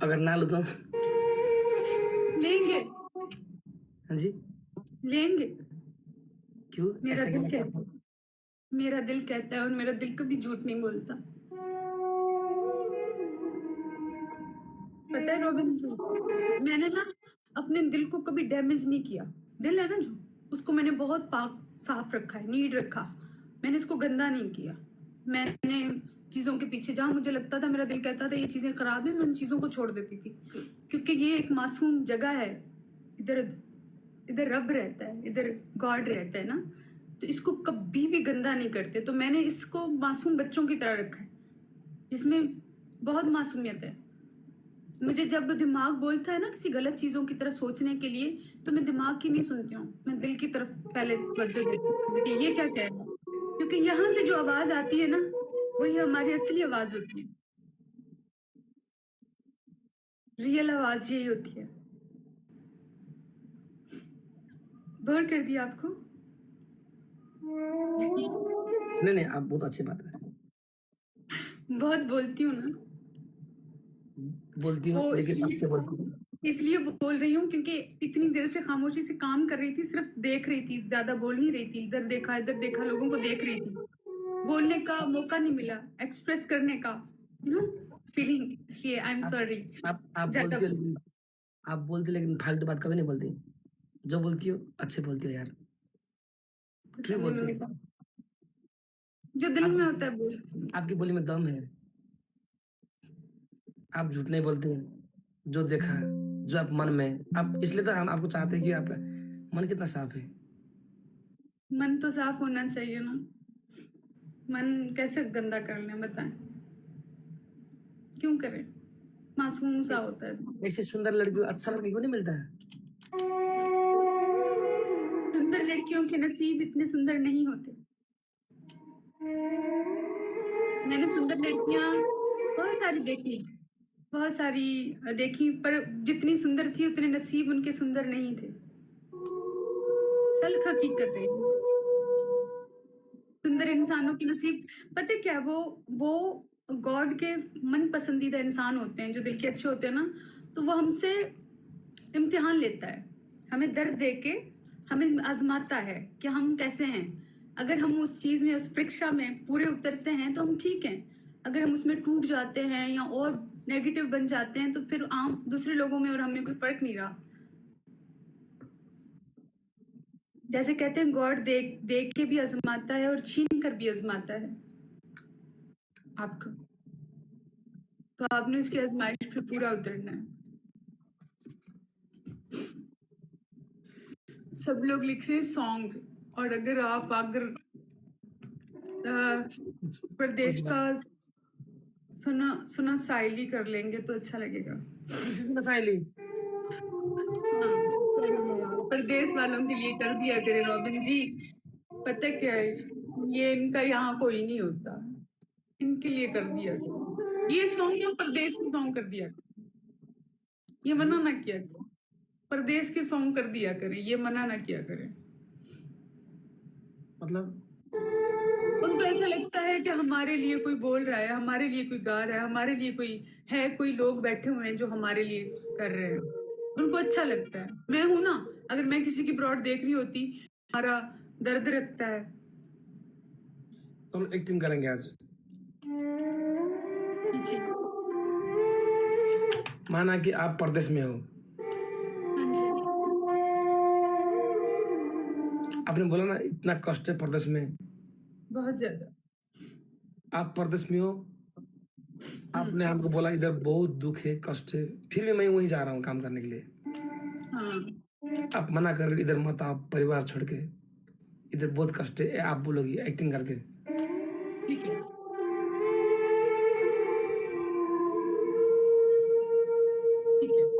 अगर ना लो तो? लेंगे। हाँ जी, लेंगे। क्यों मेरा ऐसा दिल क्या? कहता है, मेरा दिल कहता है, और मेरा दिल कभी झूठ नहीं बोलता। पता है रॉबिन जी, मैंने ना अपने दिल को कभी डैमेज नहीं किया। दिल है ना जो, उसको मैंने बहुत पाक साफ रखा है, नीट रखा। मैंने इसको गंदा नहीं किया। मैंने चीजों के पीछे, जहां मुझे लगता था, मेरा दिल कहता था ये चीजें खराब है, मैं उन चीजों को छोड़ देती थी, क्योंकि ये एक मासूम जगह है। इधर इधर रब रहता है, इधर गॉड रहता है ना, तो इसको कभी भी गंदा नहीं करते। तो मैंने इसको मासूम बच्चों की तरह रखा है, जिसमें बहुत मासूमियत है। मुझे जब दिमाग बोलता है ना किसी गलत चीजों की तरफ सोचने के लिए, तो मैं दिमाग की नहीं सुनती हूँ, मैं दिल की तरफ पहले तवज्जो देती हूँ कि ये क्या कह रहा है, क्योंकि यहाँ से जो आवाज आती है ना, वही हमारी असली आवाज होती है। रियल आवाज यही होती है। गौर कर दिया आपको? नहीं नहीं, आप बहुत अच्छी बात है, बहुत बोलती हूँ ना, बोलती हूँ, वो लेकिन आप क्या बोलती हूँ? इसलिए बोल रही हूँ क्योंकि इतनी देर से खामोशी से काम कर रही थी, सिर्फ देख रही थी, ज्यादा बोल नहीं रही थी। इधर देखा, लोगों को देख रही थी। बोलने का मौका नहीं मिला, एक्सप्रेस करने का, फीलिंग। इसलिए आई एम आप सॉरी। आप ज्यादा बोलती हो, लेकिन आप बोलती हो, लेकिन फालतू बात कभी नहीं बोलती। जो बोलती हो अच्छे बोलती हो यार, पता ट्रू नहीं बोलती मैंने हो। कहा, जो दिल में होता है बोल। आपकी बोली में दम है, आप झूठ नहीं बोलते हैं। जो देखा, जो आप मन में, आप इसलिए तो हम आपको चाहते हैं कि आपका मन कितना साफ है। मन तो साफ होना चाहिए ना, मन कैसे गंदा कर लें बताएं, क्यों करें? मासूम सा होता है। ऐसे सुंदर लड़की, अच्छा लड़की क्यों नहीं मिलता है? सुंदर लड़कियों के नसीब इतने सुंदर नहीं होते। मैंने सुंदर लड़कियां बहुत सारी देखी, बहुत सारी देखी, पर जितनी सुंदर थी उतने नसीब उनके सुंदर नहीं थे। तल्ख हकीकत है। सुंदर इंसानों की नसीब, पता है क्या, वो गॉड के मन पसंदीदा इंसान होते हैं, जो दिल के अच्छे होते हैं ना, तो वो हमसे इम्तिहान लेता है, हमें दर्द दे के हमें आजमाता है कि हम कैसे हैं। अगर हम उस चीज में, उस परीक्षा में पूरे उतरते हैं तो हम ठीक हैं। अगर हम उसमें टूट जाते हैं या और नेगेटिव बन जाते हैं, तो फिर आम दूसरे लोगों में और हमें कोई फर्क नहीं रहा। जैसे कहते हैं गॉड देख देख के भी आजमाता है और छीन कर भी आजमाता है आपको, तो आपने उसकी आजमाइश पे पूरा उतरना है। सब लोग लिख रहे हैं सॉन्ग, और अगर प्रदेश का सुना सुना साइली कर लेंगे तो अच्छा लगेगा। साइली, हाँ, प्रदेश वालों के लिए कर दिया करे रॉबिन जी। पता क्या है, ये इनका यहाँ कोई नहीं होता, इनके लिए कर दिया करो। ये सॉन्ग या प्रदेश के सॉन्ग कर दिया करो, ये मना ना किया करो। प्रदेश के सॉन्ग कर दिया करे, ये मना ना किया करे। मतलब उनको ऐसा लगता है कि हमारे लिए कोई बोल रहा है, हमारे लिए कोई गा रहा है, हमारे लिए कोई है, कोई लोग बैठे हुए हैं जो हमारे लिए कर रहे हैं। उनको अच्छा लगता है। मैं हूं ना, अगर मैं किसी की ब्रॉड देख रही होती, हमारा दर्द रखता है। तो हम एक्टिंग करेंगे आज। ठीक है। माना कि आप परदेश में हो, हाँ जी। आपने बोला ना इतना कष्ट है परदेश में। बहुत ज्यादा। आप परदेश में हो, आपने हमको बोला इधर बहुत दुख है, कष्ट है, फिर भी मैं वहीं जा रहा हूँ काम करने के लिए। हाँ आप मना कर रहे हो, इधर मत, आप परिवार छोड़ के, इधर बहुत कष्ट है, आप बोलोगी एक्टिंग करके। ठीक है। ठीक है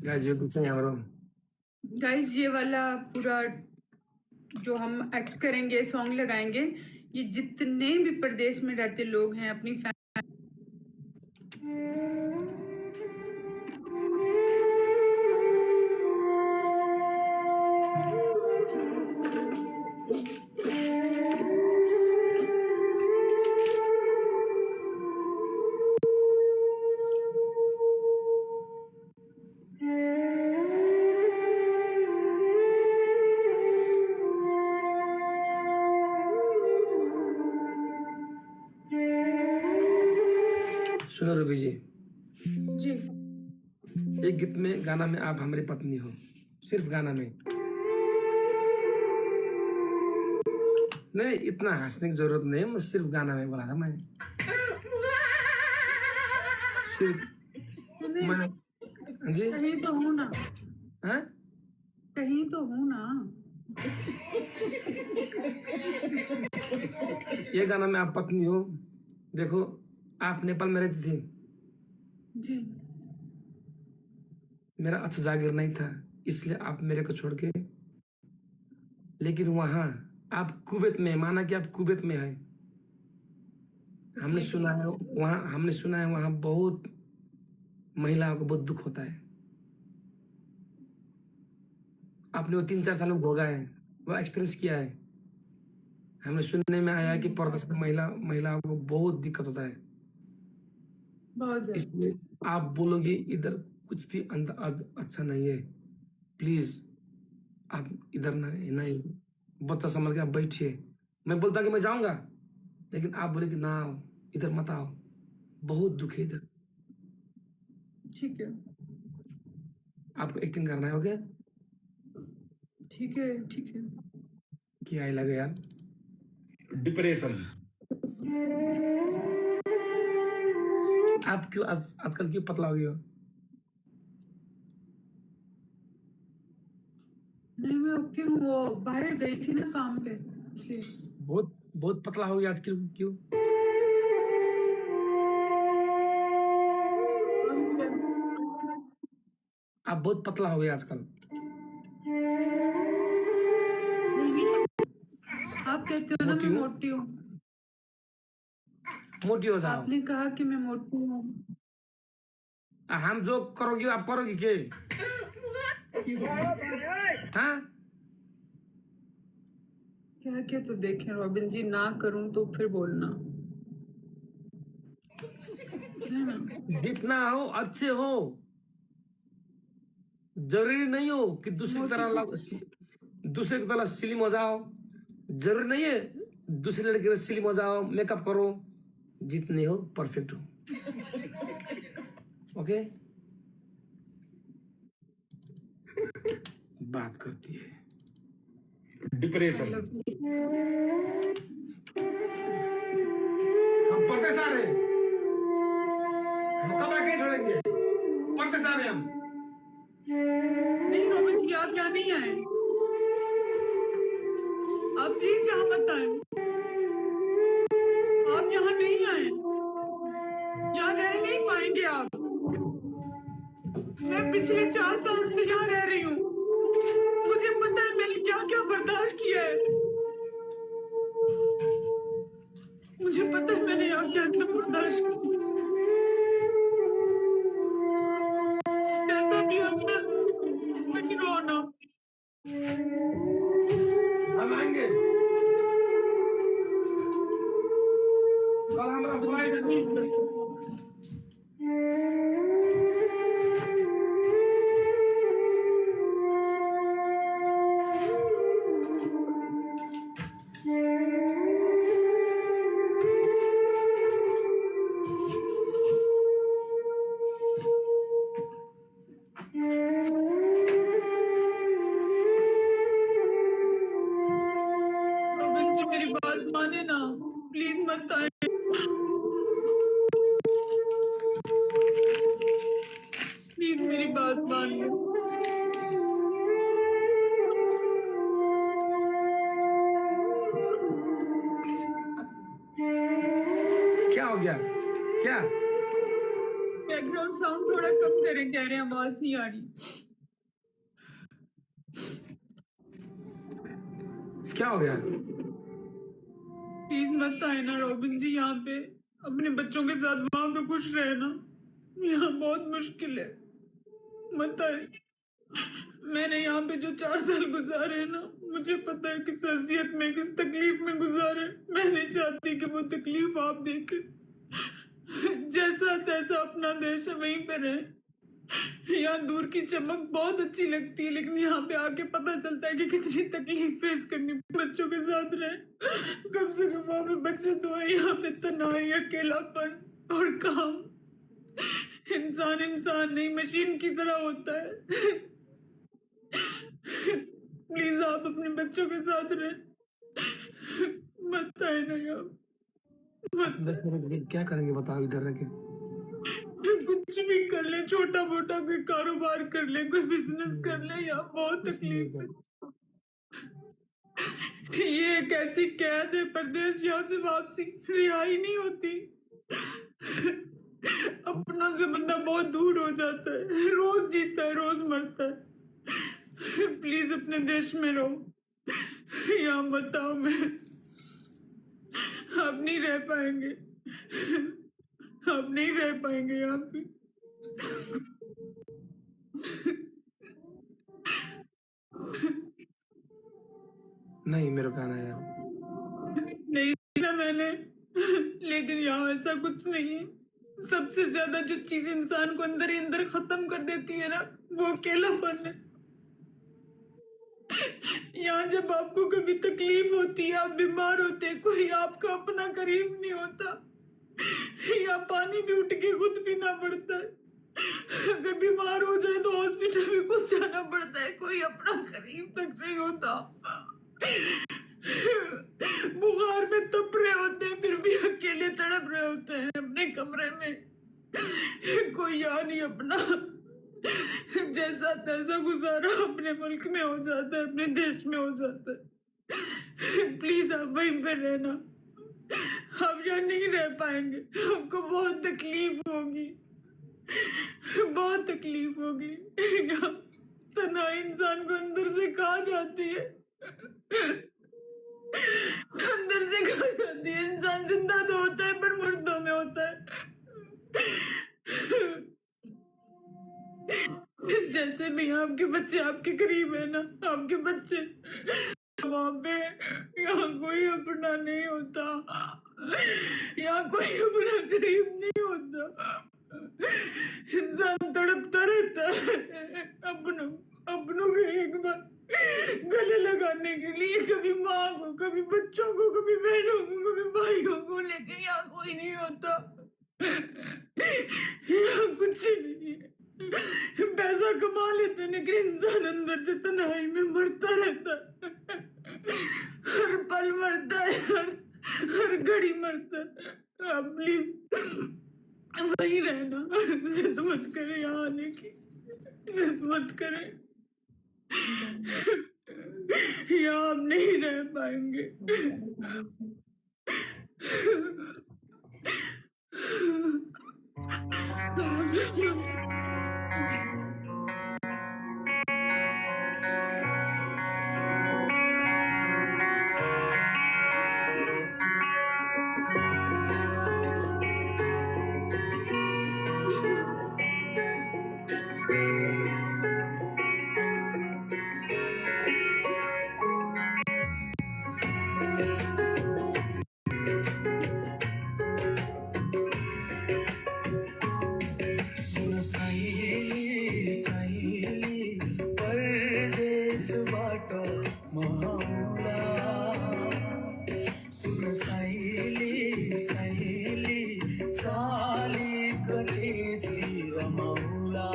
गाइस ये कुछ नहीं है bro। गाइस, ये वाला पूरा जो हम एक्ट करेंगे, सॉन्ग लगाएंगे, ये जितने भी प्रदेश में रहते लोग हैं अपनी सुनो रूबी जी, जी एक गीत में गाना में आप हमारी पत्नी हो, सिर्फ गाना में। नहीं, इतना हंसने की जरूरत नहीं है, मैं सिर्फ गाना में बोला था मैंने। सिर्फ नहीं, मैंने, हाँ जी, कहीं तो हूँ ना, हाँ, कहीं तो हूँ ना। ये गाना में आप पत्नी हो। देखो, आप नेपाल में रहती थी, जी मेरा अच्छा जागीर नहीं था, इसलिए आप मेरे को छोड़ के, लेकिन वहां आप कुवैत में, माना कि आप कुवैत में है, हमने सुना है वहां बहुत महिलाओं को बहुत दुख होता है। आपने वो 3-4 साल में भोगा है, वो एक्सपीरियंस किया है। हमने सुनने में आया है कि परदेश में महिलाओं को बहुत दिक्कत होता है। बहुत ज्यादा। इसलिए आप बोलोगे इधर कुछ भी अच्छा नहीं है, प्लीज आप इधर नहीं, बच्चा संभाल के आप बैठिए। मैं बोलता कि मैं जाऊंगा, लेकिन आप बोले कि ना आओ, इधर मत आओ, बहुत दुख है इधर। ठीक है आपको एक्टिंग करना है, ओके? ठीक है ठीक है। क्या लगे यार, डिप्रेशन। आप क्यों आजकल क्यों पतला हो गए हो? नहीं मैं ओके हूँ, वो बाहर गई थी ना काम पे, इसलिए। बहुत बहुत पतला हो गया आज, क्यों क्यों? आप बहुत पतला हो गए आजकल। नहीं, आप कहते हो ना मोटी मैं हूँ? मोटी हूँ, मोटी हो जाओ। आपने कहा कि मैं मोटी हूँ। हम जो करोगे आप करोगे के? हाँ, क्या क्या तो देखें रॉबिन जी, ना करूँ तो फिर बोलना है ना। जितना हो अच्छे हो, जरूरी नहीं हो कि दूसरे की तरह सिलिम हो जाओ। जरूरी नहीं है दूसरे लड़के की सिलिम हो जाओ, मेकअप करो। जितने हो परफेक्ट हो, ओके? बात करती है डिप्रेशन। हम पढ़ते सारे, हम कब आके छोड़ेंगे, पढ़ते सारे हम। नहीं रॉबिन जी, आप यहाँ नहीं आए, आप प्लीज यहाँ मत आए, आप यहाँ नहीं आए, यहाँ रह नहीं पाएंगे आप। मैं पिछले 4 साल से यहाँ रह रही हूँ, मुझे पता है मैंने क्या क्या बर्दाश्त किया है, मुझे पता है मैंने यहाँ क्या क्या बर्दाश्त किया। कैसा भी हमने लेकिन रोना, हम आएंगे कल, हमारा फ्लाइट है। रॉबिन जी मेरी बात माने ना, प्लीज मत आए, प्लीज मेरी बात मान लो। क्या हो गया, क्या? बैकग्राउंड साउंड थोड़ा कम करें, कह रहे हैं आवाज नहीं आ रही। क्या हो गया? प्लीज मत आए ना रॉबिन जी, यहाँ पे अपने बच्चों के साथ वहां पे खुश रहना, यहाँ बहुत मुश्किल है, मत आए। मैंने यहाँ पे जो 4 साल गुजारे हैं ना, मुझे पता है किस अजियत में, किस तकलीफ में गुजारे। मैं नहीं चाहती कि वो तकलीफ आप देखें, जैसा तैसा अपना देश है वहीं पे रहे। यहाँ दूर की चमक बहुत अच्छी लगती है, लेकिन यहाँ पे आके पता चलता है कि कितनी तकलीफ फेस करनी, बच्चों के साथ रहे, कम से कम वहाँ पे बच्चे तो है, यहाँ पे तनाई, अकेलापन और काम, इंसान इंसान नहीं मशीन की तरह होता है। प्लीज आप अपने बच्चों के साथ रहे, बताए नहीं आप। 10 मिनट के लिए क्या करेंगे बताओ इधर रह के? कुछ भी कर ले, छोटा मोटा कोई कारोबार कर ले, कोई बिजनेस कर ले, यहाँ बहुत कुछ नहीं तकलीफ है। कर। ये एक ऐसी कैद है, परदेश यहाँ से वापसी रिहाई नहीं होती। अपनों से बंदा बहुत दूर हो जाता है, रोज जीता है रोज मरता है। प्लीज अपने देश में रहो, यहाँ बताओ मैं, आप नहीं रह पाएंगे, आप नहीं रह पाएंगे यहाँ पे। नहीं मेरे को आना यार। नहीं सुना मैंने, लेकिन यहाँ ऐसा कुछ नहीं है। सबसे ज्यादा जो चीज इंसान को अंदर ही अंदर खत्म कर देती है ना, वो अकेलापन है। यहाँ जब आपको कभी तकलीफ होती है, आप बीमार होते हैं, कोई आपका अपना करीब नहीं होता, या पानी भी उठ के खुद पीना पड़ता है। अगर बीमार हो जाए तो हॉस्पिटल में खुद जाना पड़ता है, कोई अपना करीब तक नहीं होता। बुखार में तप रहे होते हैं, फिर भी अकेले तड़प रहे होते हैं अपने कमरे में, कोई यहाँ नहीं अपना। जैसा तैसा गुजारा अपने मुल्क में हो जाता है, अपने देश में हो जाता है। प्लीज आप वहीं पर रहना, आप यहाँ नहीं रह पाएंगे, आपको बहुत तकलीफ होगी, बहुत तकलीफ होगी। तन्हाई इंसान को अंदर से खा जाती है, अंदर से खा जाती है। इंसान जिंदा तो होता है पर मुर्दों में होता है। जैसे भी आपके बच्चे आपके करीब है ना, आपके बच्चे वहां पे, यहाँ कोई अपना नहीं होता, यहाँ कोई अपना करीब नहीं होता। इंसान तड़पता रहता है अपनों के एक बार गले लगाने के लिए, कभी माँ को, कभी बच्चों को, कभी बहनों को, कभी भाइयों को, लेकिन यहाँ कोई नहीं होता, यहाँ कुछ नहीं है। पैसा कमा लेते हैं, लेकिन इंसान अंदर से तन्हाई में मरता रहता है, हर पल मरता है, हर घड़ी मरता है। आप प्लीज वही रहना, जिद मत करें यहाँ आने की, जिद मत करें, यहाँ आप नहीं रह पाएंगे। सुन साइली साइली परदेस बाटो माउला, सुन साइली साइली चालीस गतेसी रमाउला,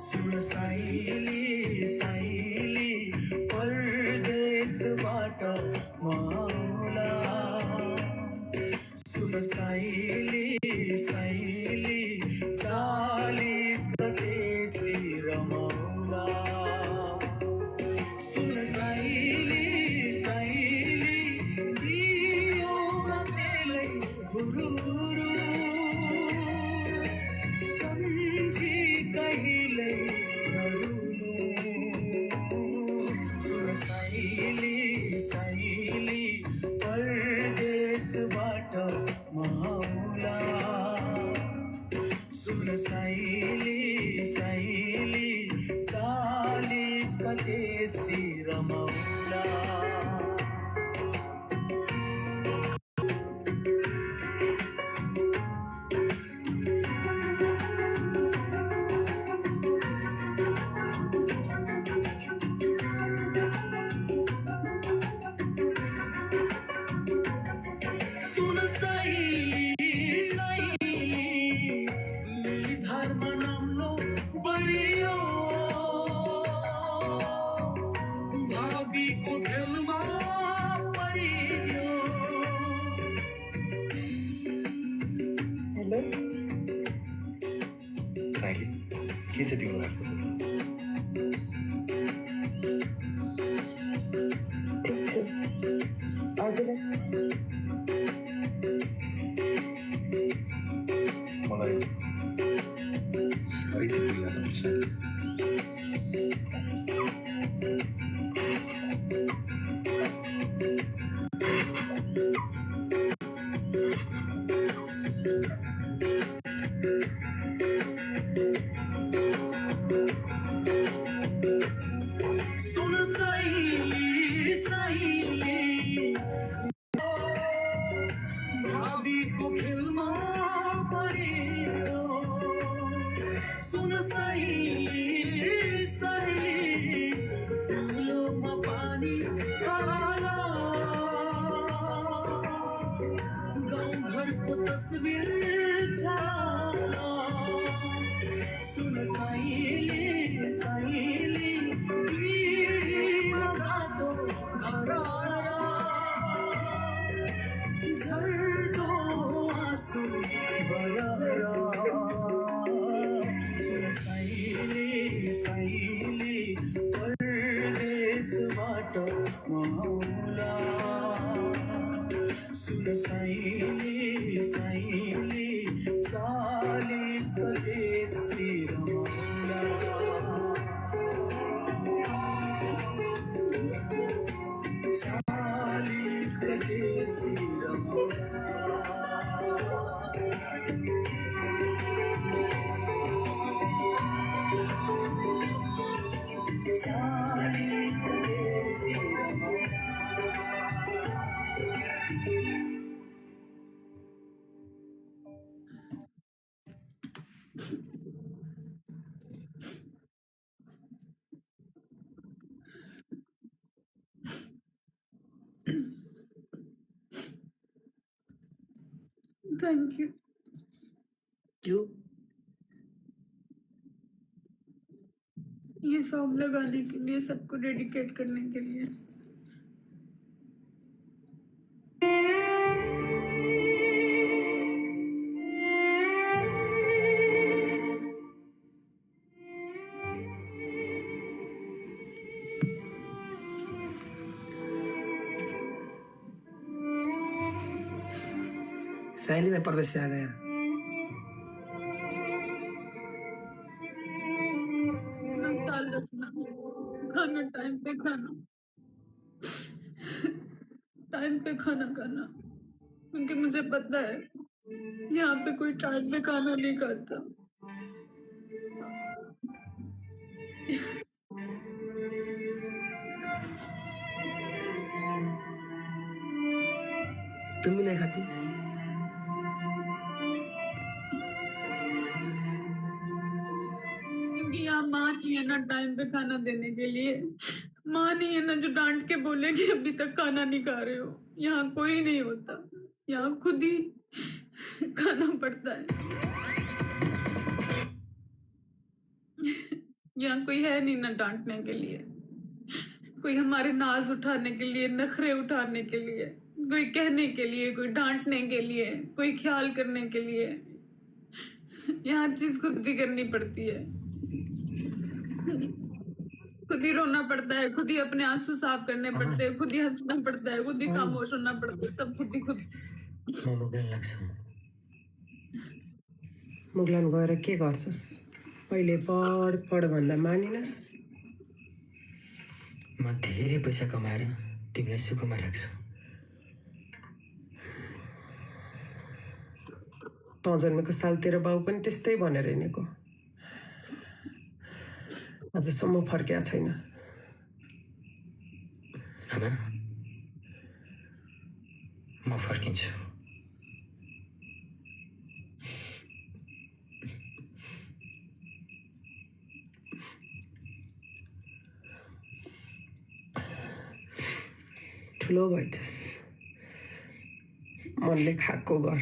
सुन साइली साइली परदेस बाटो माउला, सुन साइली साइली चालीस गतेसी रमाउला, सुन साइली साइली दियो रतेलै हुरुरु, सम्झी कहिल्यै नरुनु, सुन साइली साइली परदेशबाट माउला, सुन साइली साइली चालीस गतेसी रमाउला। सुन साइली साइली के छ तिम्रो हातको ठिक छ हजुर मलाई साह्रै तिम्रो याद आउँछ सुन सहेली सहेली भावीको खेलमा परेको सुन सहेली सहेली धुलोमा पानी काला गाउँघरको तस्बिर छाला सुन सहेली सहेली जातो घर झर्दो आँसु बगाएर सुन सहेली सहेली परदेशबाट आउला सुन सहेली सहेली 40 गतेसी रमाउला 40 गतेसी रमाउला 40 गतेसी रमाउला थैंक यू क्यों? ये सॉन्ग लगाने के लिए, सबको डेडिकेट करने के लिए। सहेली में परदेश से आ गया। अपना ख्याल रखना, खाना टाइम पे खाना, टाइम पे खाना खाना, क्योंकि मुझे पता है यहाँ पे कोई टाइम पे खाना नहीं खाता। तुम भी नहीं खाती? क्योंकि यहाँ माँ नहीं है ना टाइम पे खाना देने के लिए। माँ नहीं है ना जो डांट के बोले कि अभी तक खाना नहीं खा रहे हो। यहाँ कोई नहीं होता, यहाँ खुद ही खाना पड़ता है। यहाँ कोई है नहीं ना डांटने के लिए, कोई हमारे नाज उठाने के लिए, नखरे उठाने के लिए, कोई कहने के लिए, कोई डांटने के लिए, कोई ख्याल करने के लिए। यहाँ हर चीज खुद ही करनी पड़ती है, खुद ही रोना पड़ता है, खुद ही अपने आंसू साफ करने पड़ते हैं, खुद ही हंसना पड़ता है, खुद ही खामोश होना पड़ता है, सब खुद ही खुद। मुगलन लाग्छ मुगलन गएर के गर्छस् पहिले पढ भन्दा मानिनस् म धेरै पैसा कमाएर तिमीलाई सुखमा राख्छु। तँ जन्मेको साल तेरो बाउ पनि त्यस्तै भनेर हिँडेको, अझसम्म फर्किया छैन। आमा म फर्किन्छु। ठुलो भएछस्, मनले खाएको गर।